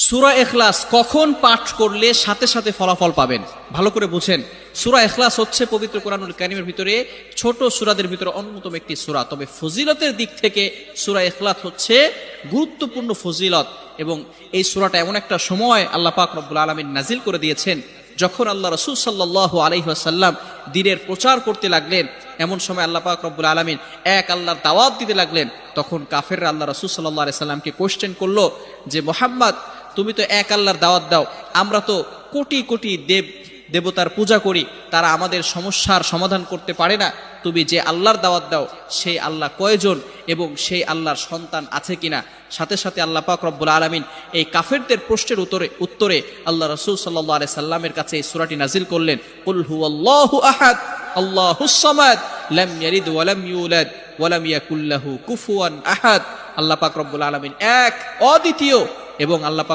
সূরা ইখলাস কখন পাঠ করলে সাথে সাথে ফলাফল পাবেন, ভালো করে বুঝেন। সূরা ইখলাস হচ্ছে পবিত্র কোরআনুল কারীমের ভিতরে ছোট সূরাদের ভিতরে অন্যতম একটি সূরা। তবে ফজিলতের দিক থেকে সূরা ইখলাস হচ্ছে গুরুত্বপূর্ণ ফজিলত, এবং এই সূরাটা এমন একটা সময় আল্লাহ পাক রব্বুল আলামিন নাজিল করে দিয়েছেন যখন আল্লাহ রাসূল সাল্লাল্লাহু আলাইহি ওয়াসাল্লাম দ্বীনের প্রচার করতে লাগলেন। এমন সময় আল্লাহ পাক রব্বুল আলামিন এক আল্লাহর দাওয়াত দিতে লাগলেন। তখন কাফেররা আল্লাহ রাসূল সাল্লাল্লাহু আলাইহি সাল্লামকে কোশ্চেন করলো যে, মুহাম্মদ, তুমি তো এক আল্লাহর দাওয়াত দাও, আমরা তো কোটি কোটি দেবতার পূজা করি, তারা আমাদের সমস্যার সমাধান করতে পারে না। তুমি যে আল্লাহর দাওয়াত দাও সেই আল্লাহ কয়জন এবং সেই আল্লাহর সন্তান আছে কিনা? সাথে সাথে আল্লাহ পাক রব্বুল আলামিন এই কাফেরদের প্রশ্নের উত্তরে আল্লাহ রাসূল সাল্লাল্লাহু আলাইহি সাল্লামের কাছে এই সূরাটি নাজিল করলেন, কুল হুয়াল্লাহু আহাদ আল্লাহুস সামাদ লাম ইয়ালিদ ওয়া লাম ইউলাদ ওয়া লাম ইয়াকুল লাহু কুফুয়ান আহাদ। আল্লাহ পাক রব্বুল আলামিন এক, অদ্বিতীয়, এবং আল্লাহ